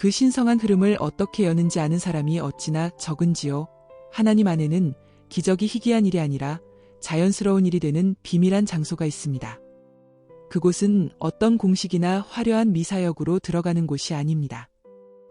그 신성한 흐름을 어떻게 여는지 아는 사람이 어찌나 적은지요. 하나님 안에는 기적이 희귀한 일이 아니라 자연스러운 일이 되는 비밀한 장소가 있습니다. 그곳은 어떤 공식이나 화려한 미사역으로 들어가는 곳이 아닙니다.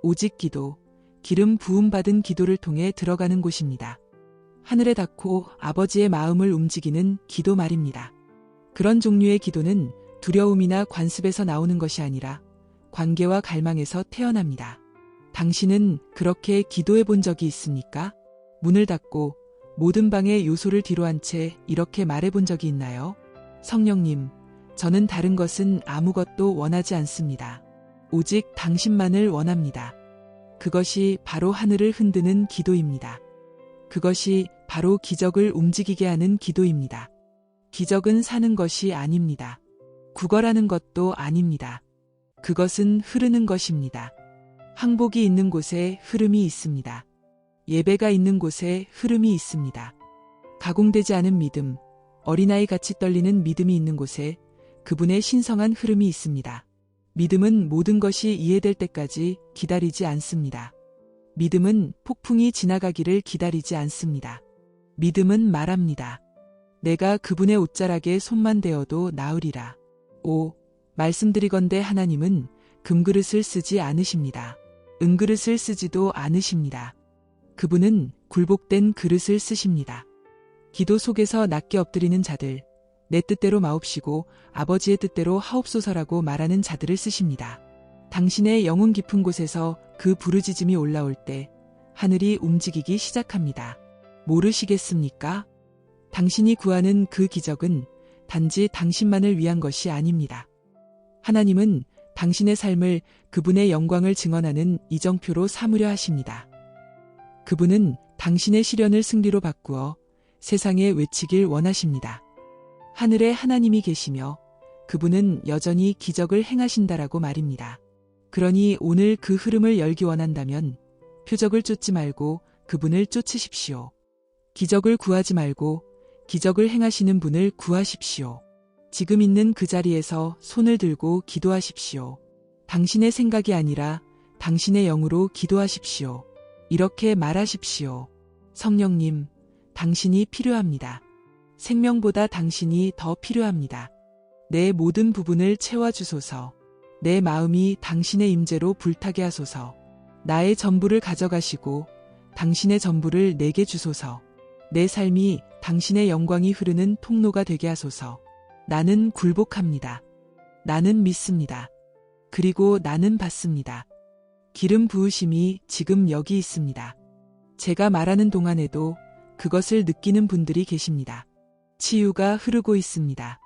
오직 기도, 기름 부음받은 기도를 통해 들어가는 곳입니다. 하늘에 닿고 아버지의 마음을 움직이는 기도 말입니다. 그런 종류의 기도는 두려움이나 관습에서 나오는 것이 아니라 관계와 갈망에서 태어납니다. 당신은 그렇게 기도해 본 적이 있습니까? 문을 닫고 모든 방의 요소를 뒤로 한 채 이렇게 말해 본 적이 있나요? 성령님, 저는 다른 것은 아무것도 원하지 않습니다. 오직 당신만을 원합니다. 그것이 바로 하늘을 흔드는 기도입니다. 그것이 바로 기적을 움직이게 하는 기도입니다. 기적은 사는 것이 아닙니다. 구걸하는 것도 아닙니다. 그것은 흐르는 것입니다. 항복이 있는 곳에 흐름이 있습니다. 예배가 있는 곳에 흐름이 있습니다. 가공되지 않은 믿음, 어린아이 같이 떨리는 믿음이 있는 곳에 그분의 신성한 흐름이 있습니다. 믿음은 모든 것이 이해될 때까지 기다리지 않습니다. 믿음은 폭풍이 지나가기를 기다리지 않습니다. 믿음은 말합니다. 내가 그분의 옷자락에 손만 대어도 나으리라. 말씀드리건대 하나님은 금그릇을 쓰지 않으십니다. 은그릇을 쓰지도 않으십니다. 그분은 굴복된 그릇을 쓰십니다. 기도 속에서 낮게 엎드리는 자들, 내 뜻대로 마옵시고 아버지의 뜻대로 하옵소서라고 말하는 자들을 쓰십니다. 당신의 영혼 깊은 곳에서 그 부르짖음이 올라올 때 하늘이 움직이기 시작합니다. 모르시겠습니까? 당신이 구하는 그 기적은 단지 당신만을 위한 것이 아닙니다. 하나님은 당신의 삶을 그분의 영광을 증언하는 이정표로 삼으려 하십니다. 그분은 당신의 시련을 승리로 바꾸어 세상에 외치길 원하십니다. 하늘에 하나님이 계시며 그분은 여전히 기적을 행하신다라고 말입니다. 그러니 오늘 그 흐름을 열기 원한다면 표적을 쫓지 말고 그분을 쫓으십시오. 기적을 구하지 말고 기적을 행하시는 분을 구하십시오. 지금 있는 그 자리에서 손을 들고 기도하십시오. 당신의 생각이 아니라 당신의 영으로 기도하십시오. 이렇게 말하십시오. 성령님, 당신이 필요합니다. 생명보다 당신이 더 필요합니다. 내 모든 부분을 채워주소서. 내 마음이 당신의 임재로 불타게 하소서. 나의 전부를 가져가시고 당신의 전부를 내게 주소서. 내 삶이 당신의 영광이 흐르는 통로가 되게 하소서. 나는 굴복합니다. 나는 믿습니다. 그리고 나는 받습니다. 기름 부으심이 지금 여기 있습니다. 제가 말하는 동안에도 그것을 느끼는 분들이 계십니다. 치유가 흐르고 있습니다.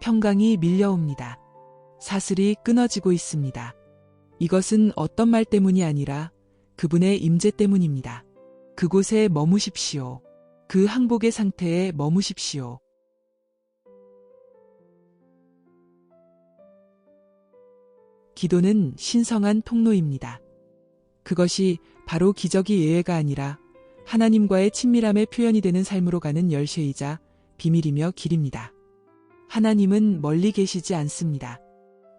평강이 밀려옵니다. 사슬이 끊어지고 있습니다. 이것은 어떤 말 때문이 아니라 그분의 임재 때문입니다. 그곳에 머무십시오. 그 항복의 상태에 머무십시오. 기도는 신성한 통로입니다. 그것이 바로 기적이 예외가 아니라 하나님과의 친밀함의 표현이 되는 삶으로 가는 열쇠이자 비밀이며 길입니다. 하나님은 멀리 계시지 않습니다.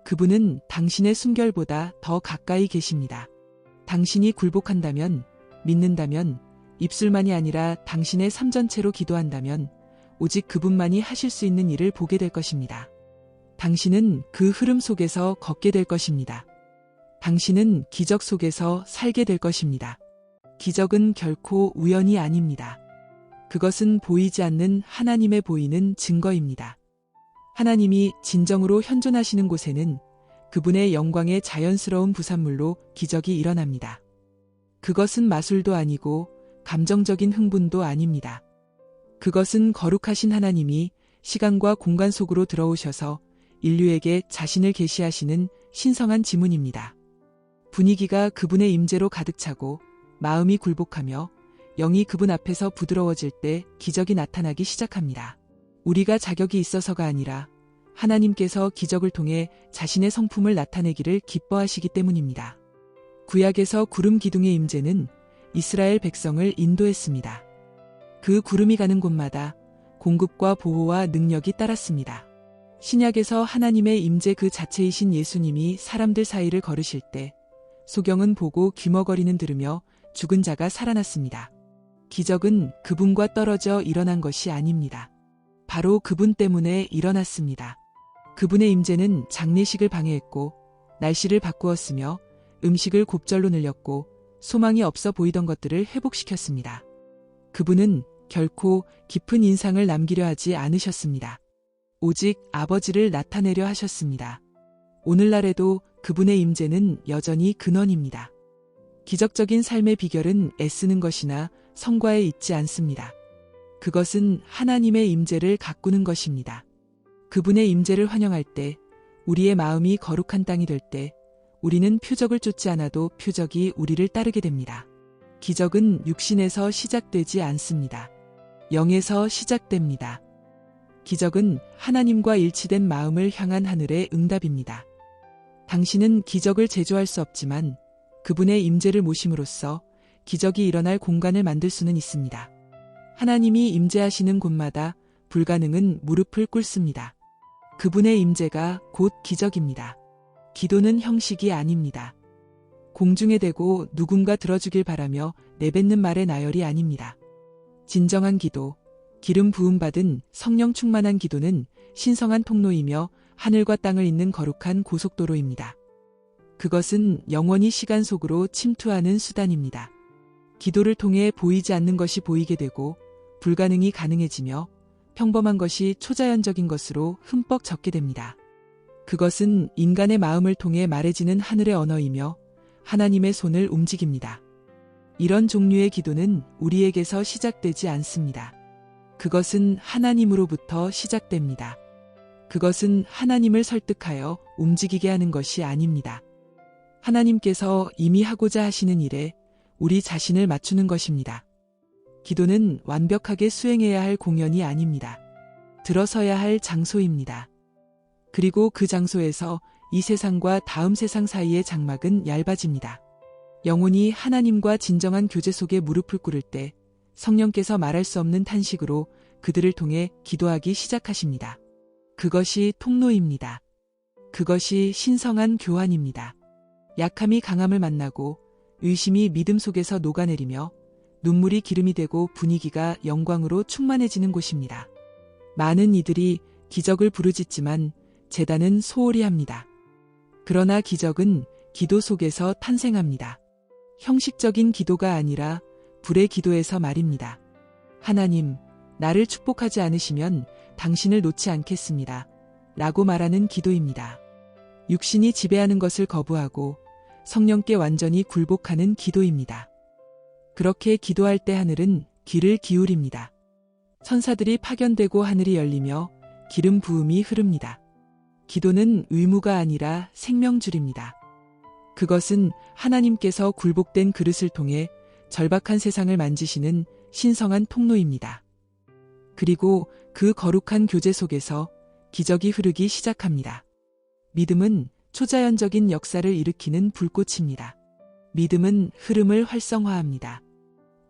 그분은 당신의 순결보다 더 가까이 계십니다. 당신이 굴복한다면, 믿는다면, 입술만이 아니라 당신의 삶 전체로 기도한다면 오직 그분만이 하실 수 있는 일을 보게 될 것입니다. 당신은 그 흐름 속에서 걷게 될 것입니다. 당신은 기적 속에서 살게 될 것입니다. 기적은 결코 우연이 아닙니다. 그것은 보이지 않는 하나님의 보이는 증거입니다. 하나님이 진정으로 현존하시는 곳에는 그분의 영광의 자연스러운 부산물로 기적이 일어납니다. 그것은 마술도 아니고 감정적인 흥분도 아닙니다. 그것은 거룩하신 하나님이 시간과 공간 속으로 들어오셔서 인류에게 자신을 계시하시는 신성한 지문입니다. 분위기가 그분의 임재로 가득 차고 마음이 굴복하며 영이 그분 앞에서 부드러워질 때 기적이 나타나기 시작합니다. 우리가 자격이 있어서가 아니라 하나님께서 기적을 통해 자신의 성품을 나타내기를 기뻐하시기 때문입니다. 구약에서 구름 기둥의 임재는 이스라엘 백성을 인도했습니다. 그 구름이 가는 곳마다 공급과 보호와 능력이 따랐습니다. 신약에서 하나님의 임재 그 자체이신 예수님이 사람들 사이를 걸으실 때 소경은 보고 귀머거리는 들으며 죽은 자가 살아났습니다. 기적은 그분과 떨어져 일어난 것이 아닙니다. 바로 그분 때문에 일어났습니다. 그분의 임재는 장례식을 방해했고 날씨를 바꾸었으며 음식을 곱절로 늘렸고 소망이 없어 보이던 것들을 회복시켰습니다. 그분은 결코 깊은 인상을 남기려 하지 않으셨습니다. 오직 아버지를 나타내려 하셨습니다. 오늘날에도 그분의 임재는 여전히 근원입니다. 기적적인 삶의 비결은 애쓰는 것이나 성과에 있지 않습니다. 그것은 하나님의 임재를 가꾸는 것입니다. 그분의 임재를 환영할 때, 우리의 마음이 거룩한 땅이 될 때, 우리는 표적을 쫓지 않아도 표적이 우리를 따르게 됩니다. 기적은 육신에서 시작되지 않습니다. 영에서 시작됩니다. 기적은 하나님과 일치된 마음을 향한 하늘의 응답입니다. 당신은 기적을 제조할 수 없지만 그분의 임재를 모심으로써 기적이 일어날 공간을 만들 수는 있습니다. 하나님이 임재하시는 곳마다 불가능은 무릎을 꿇습니다. 그분의 임재가 곧 기적입니다. 기도는 형식이 아닙니다. 공중에 대고 누군가 들어주길 바라며 내뱉는 말의 나열이 아닙니다. 진정한 기도, 기름 부음받은 성령 충만한 기도는 신성한 통로이며 하늘과 땅을 잇는 거룩한 고속도로입니다. 그것은 영원히 시간 속으로 침투하는 수단입니다. 기도를 통해 보이지 않는 것이 보이게 되고 불가능이 가능해지며 평범한 것이 초자연적인 것으로 흠뻑 젖게 됩니다. 그것은 인간의 마음을 통해 말해지는 하늘의 언어이며 하나님의 손을 움직입니다. 이런 종류의 기도는 우리에게서 시작되지 않습니다. 그것은 하나님으로부터 시작됩니다. 그것은 하나님을 설득하여 움직이게 하는 것이 아닙니다. 하나님께서 이미 하고자 하시는 일에 우리 자신을 맞추는 것입니다. 기도는 완벽하게 수행해야 할 공연이 아닙니다. 들어서야 할 장소입니다. 그리고 그 장소에서 이 세상과 다음 세상 사이의 장막은 얇아집니다. 영혼이 하나님과 진정한 교제 속에 무릎을 꿇을 때 성령께서 말할 수 없는 탄식으로 그들을 통해 기도하기 시작하십니다. 그것이 통로입니다. 그것이 신성한 교환입니다. 약함이 강함을 만나고 의심이 믿음 속에서 녹아내리며 눈물이 기름이 되고 분위기가 영광으로 충만해지는 곳입니다. 많은 이들이 기적을 부르짖지만 제단은 소홀히 합니다. 그러나 기적은 기도 속에서 탄생합니다. 형식적인 기도가 아니라 불의 기도에서 말입니다. 하나님, 나를 축복하지 않으시면 당신을 놓지 않겠습니다. 라고 말하는 기도입니다. 육신이 지배하는 것을 거부하고 성령께 완전히 굴복하는 기도입니다. 그렇게 기도할 때 하늘은 귀를 기울입니다. 천사들이 파견되고 하늘이 열리며 기름 부음이 흐릅니다. 기도는 의무가 아니라 생명줄입니다. 그것은 하나님께서 굴복된 그릇을 통해 절박한 세상을 만지시는 신성한 통로입니다. 그리고 그 거룩한 교제 속에서 기적이 흐르기 시작합니다. 믿음은 초자연적인 역사를 일으키는 불꽃입니다. 믿음은 흐름을 활성화합니다.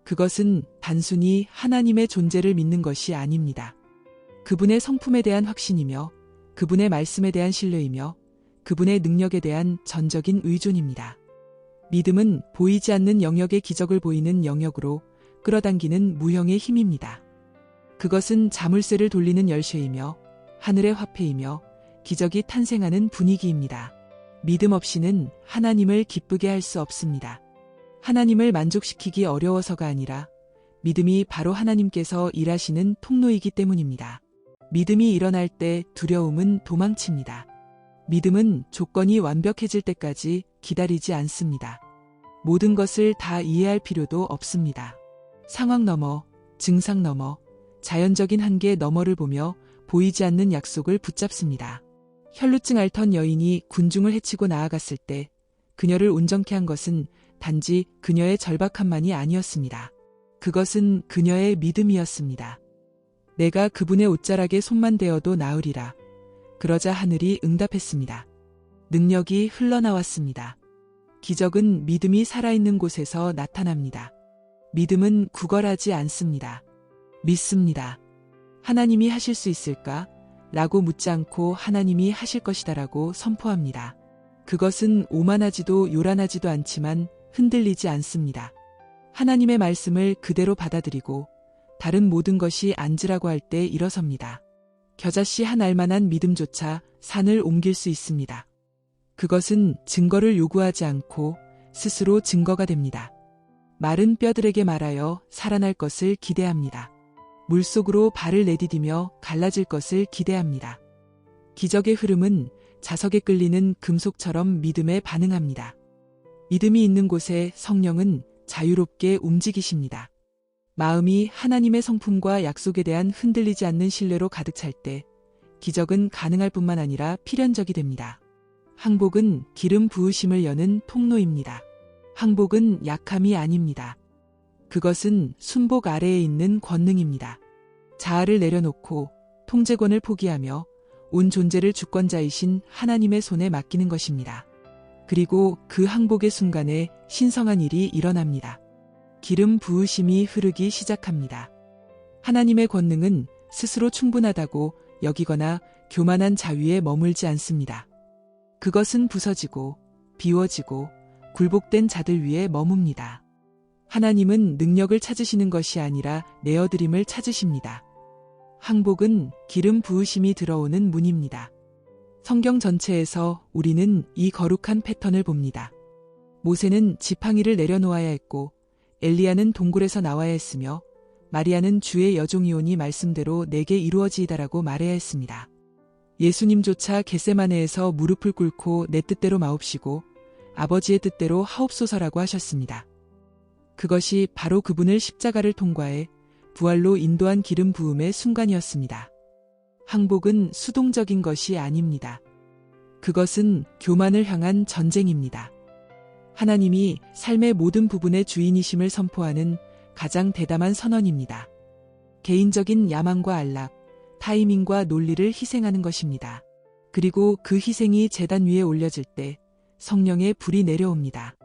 그것은 단순히 하나님의 존재를 믿는 것이 아닙니다. 그분의 성품에 대한 확신이며 그분의 말씀에 대한 신뢰이며 그분의 능력에 대한 전적인 의존입니다. 믿음은 보이지 않는 영역의 기적을 보이는 영역으로 끌어당기는 무형의 힘입니다. 그것은 자물쇠를 돌리는 열쇠이며 하늘의 화폐이며 기적이 탄생하는 분위기입니다. 믿음 없이는 하나님을 기쁘게 할 수 없습니다. 하나님을 만족시키기 어려워서가 아니라 믿음이 바로 하나님께서 일하시는 통로이기 때문입니다. 믿음이 일어날 때 두려움은 도망칩니다. 믿음은 조건이 완벽해질 때까지 기다리지 않습니다. 모든 것을 다 이해할 필요도 없습니다. 상황 너머, 증상 너머, 자연적인 한계 너머를 보며 보이지 않는 약속을 붙잡습니다. 혈루증 앓던 여인이 군중을 헤치고 나아갔을 때 그녀를 온전케 한 것은 단지 그녀의 절박함만이 아니었습니다. 그것은 그녀의 믿음이었습니다. 내가 그분의 옷자락에 손만 대어도 나으리라. 그러자 하늘이 응답했습니다. 능력이 흘러나왔습니다. 기적은 믿음이 살아있는 곳에서 나타납니다. 믿음은 구걸하지 않습니다. 믿습니다. 하나님이 하실 수 있을까? 라고 묻지 않고 하나님이 하실 것이다 라고 선포합니다. 그것은 오만하지도 요란하지도 않지만 흔들리지 않습니다. 하나님의 말씀을 그대로 받아들이고 다른 모든 것이 앉으라고 할 때 일어섭니다. 겨자씨 한 알만한 믿음조차 산을 옮길 수 있습니다. 그것은 증거를 요구하지 않고 스스로 증거가 됩니다. 마른 뼈들에게 말하여 살아날 것을 기대합니다. 물속으로 발을 내디디며 갈라질 것을 기대합니다. 기적의 흐름은 자석에 끌리는 금속처럼 믿음에 반응합니다. 믿음이 있는 곳에 성령은 자유롭게 움직이십니다. 마음이 하나님의 성품과 약속에 대한 흔들리지 않는 신뢰로 가득 찰 때 기적은 가능할 뿐만 아니라 필연적이 됩니다. 항복은 기름 부으심을 여는 통로입니다. 항복은 약함이 아닙니다. 그것은 순복 아래에 있는 권능입니다. 자아를 내려놓고 통제권을 포기하며 온 존재를 주권자이신 하나님의 손에 맡기는 것입니다. 그리고 그 항복의 순간에 신성한 일이 일어납니다. 기름 부으심이 흐르기 시작합니다. 하나님의 권능은 스스로 충분하다고 여기거나 교만한 자위에 머물지 않습니다. 그것은 부서지고 비워지고 굴복된 자들 위에 머뭅니다. 하나님은 능력을 찾으시는 것이 아니라 내어드림을 찾으십니다. 항복은 기름 부으심이 들어오는 문입니다. 성경 전체에서 우리는 이 거룩한 패턴을 봅니다. 모세는 지팡이를 내려놓아야 했고 엘리야는 동굴에서 나와야 했으며 마리아는 주의 여종이오니 말씀대로 내게 이루어지이다라고 말해야 했습니다. 예수님조차 겟세마네에서 무릎을 꿇고 내 뜻대로 마옵시고 아버지의 뜻대로 하옵소서라고 하셨습니다. 그것이 바로 그분을 십자가를 통과해 부활로 인도한 기름 부음의 순간이었습니다. 항복은 수동적인 것이 아닙니다. 그것은 교만을 향한 전쟁입니다. 하나님이 삶의 모든 부분의 주인이심을 선포하는 가장 대담한 선언입니다. 개인적인 야망과 안락, 타이밍과 논리를 희생하는 것입니다. 그리고 그 희생이 제단 위에 올려질 때 성령의 불이 내려옵니다.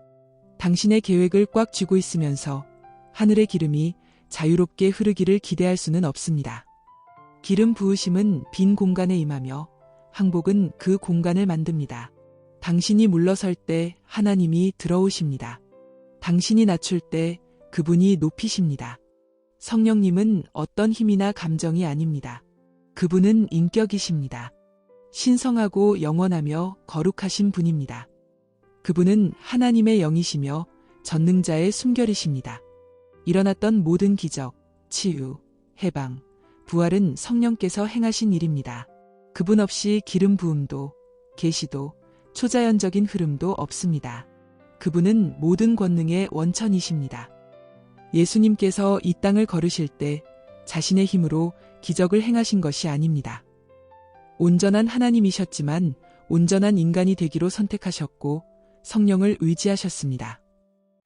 당신의 계획을 꽉 쥐고 있으면서 하늘의 기름이 자유롭게 흐르기를 기대할 수는 없습니다. 기름 부으심은 빈 공간에 임하며 항복은 그 공간을 만듭니다. 당신이 물러설 때 하나님이 들어오십니다. 당신이 낮출 때 그분이 높이십니다. 성령님은 어떤 힘이나 감정이 아닙니다. 그분은 인격이십니다. 신성하고 영원하며 거룩하신 분입니다. 그분은 하나님의 영이시며 전능자의 숨결이십니다. 일어났던 모든 기적, 치유, 해방, 부활은 성령께서 행하신 일입니다. 그분 없이 기름 부음도, 계시도, 초자연적인 흐름도 없습니다. 그분은 모든 권능의 원천이십니다. 예수님께서 이 땅을 걸으실 때 자신의 힘으로 기적을 행하신 것이 아닙니다. 온전한 하나님이셨지만 온전한 인간이 되기로 선택하셨고 성령을 의지하셨습니다.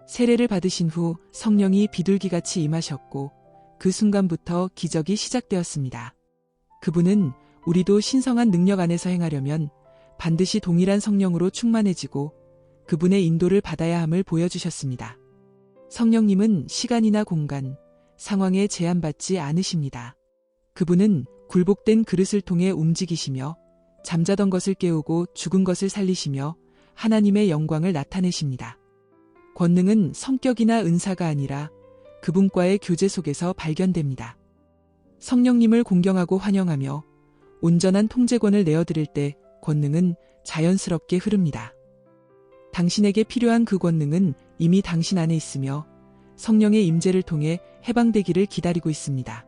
세례를 받으신 후 성령이 비둘기같이 임하셨고 그 순간부터 기적이 시작되었습니다. 그분은 우리도 신성한 능력 안에서 행하려면 반드시 동일한 성령으로 충만해지고 그분의 인도를 받아야 함을 보여주셨습니다. 성령님은 시간이나 공간, 상황에 제한받지 않으십니다. 그분은 굴복된 그릇을 통해 움직이시며 잠자던 것을 깨우고 죽은 것을 살리시며 하나님의 영광을 나타내십니다. 권능은 성격이나 은사가 아니라 그분과의 교제 속에서 발견됩니다. 성령님을 공경하고 환영하며 온전한 통제권을 내어드릴 때 권능은 자연스럽게 흐릅니다. 당신에게 필요한 그 권능은 이미 당신 안에 있으며 성령의 임재를 통해 해방되기를 기다리고 있습니다.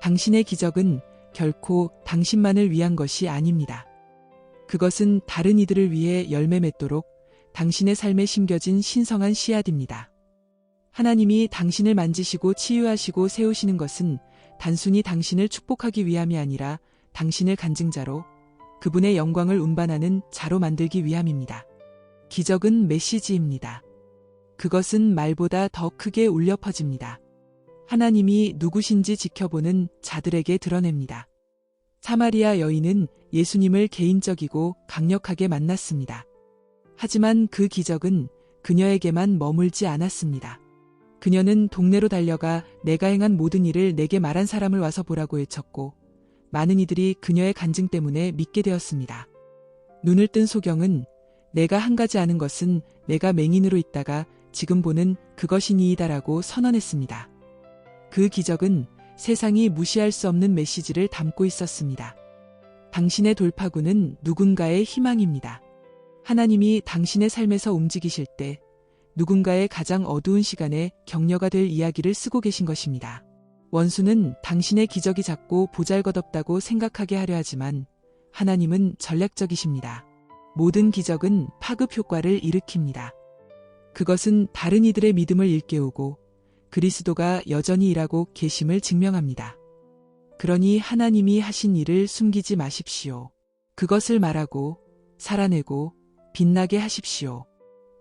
당신의 기적은 결코 당신만을 위한 것이 아닙니다. 그것은 다른 이들을 위해 열매 맺도록 당신의 삶에 심겨진 신성한 씨앗입니다. 하나님이 당신을 만지시고 치유하시고 세우시는 것은 단순히 당신을 축복하기 위함이 아니라 당신을 간증자로 그분의 영광을 운반하는 자로 만들기 위함입니다. 기적은 메시지입니다. 그것은 말보다 더 크게 울려 퍼집니다. 하나님이 누구신지 지켜보는 자들에게 드러냅니다. 사마리아 여인은 예수님을 개인적이고 강력하게 만났습니다. 하지만 그 기적은 그녀에게만 머물지 않았습니다. 그녀는 동네로 달려가 내가 행한 모든 일을 내게 말한 사람을 와서 보라고 외쳤고 많은 이들이 그녀의 간증 때문에 믿게 되었습니다. 눈을 뜬 소경은 내가 한 가지 아는 것은 내가 맹인으로 있다가 지금 보는 그것이니이다라고 선언했습니다. 그 기적은 세상이 무시할 수 없는 메시지를 담고 있었습니다. 당신의 돌파구는 누군가의 희망입니다. 하나님이 당신의 삶에서 움직이실 때 누군가의 가장 어두운 시간에 격려가 될 이야기를 쓰고 계신 것입니다. 원수는 당신의 기적이 작고 보잘것없다고 생각하게 하려 하지만 하나님은 전략적이십니다. 모든 기적은 파급 효과를 일으킵니다. 그것은 다른 이들의 믿음을 일깨우고 그리스도가 여전히 일하고 계심을 증명합니다. 그러니 하나님이 하신 일을 숨기지 마십시오. 그것을 말하고 살아내고 빛나게 하십시오.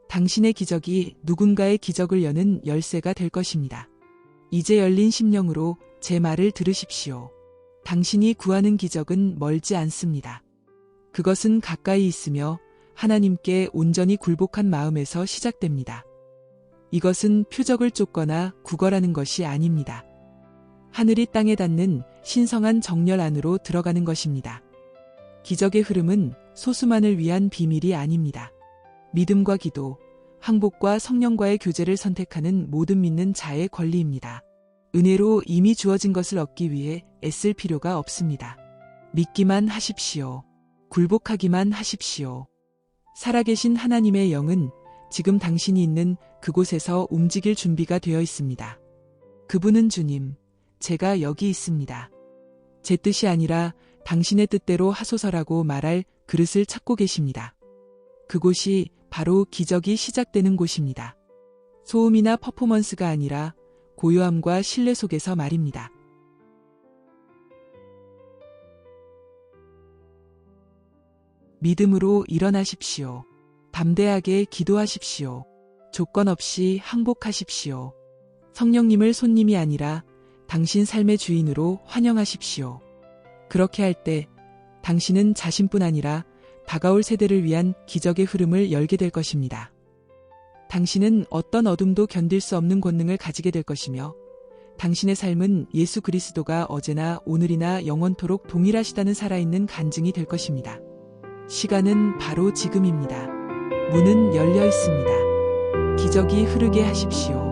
당신의 기적이 누군가의 기적을 여는 열쇠가 될 것입니다. 이제 열린 심령으로 제 말을 들으십시오. 당신이 구하는 기적은 멀지 않습니다. 그것은 가까이 있으며 하나님께 온전히 굴복한 마음에서 시작됩니다. 이것은 표적을 쫓거나 구걸하는 것이 아닙니다. 하늘이 땅에 닿는 신성한 정렬 안으로 들어가는 것입니다. 기적의 흐름은 소수만을 위한 비밀이 아닙니다. 믿음과 기도, 항복과 성령과의 교제를 선택하는 모든 믿는 자의 권리입니다. 은혜로 이미 주어진 것을 얻기 위해 애쓸 필요가 없습니다. 믿기만 하십시오. 굴복하기만 하십시오. 살아계신 하나님의 영은 지금 당신이 있는 그곳에서 움직일 준비가 되어 있습니다. 그분은 주님, 제가 여기 있습니다. 제 뜻이 아니라 당신의 뜻대로 하소서라고 말할 그릇을 찾고 계십니다. 그곳이 바로 기적이 시작되는 곳입니다. 소음이나 퍼포먼스가 아니라 고요함과 신뢰 속에서 말입니다. 믿음으로 일어나십시오. 담대하게 기도하십시오. 조건 없이 항복하십시오. 성령님을 손님이 아니라 당신 삶의 주인으로 환영하십시오. 그렇게 할 때 당신은 자신뿐 아니라 다가올 세대를 위한 기적의 흐름을 열게 될 것입니다. 당신은 어떤 어둠도 견딜 수 없는 권능을 가지게 될 것이며 당신의 삶은 예수 그리스도가 어제나 오늘이나 영원토록 동일하시다는 살아있는 간증이 될 것입니다. 시간은 바로 지금입니다. 문은 열려 있습니다. 기적이 흐르게 하십시오.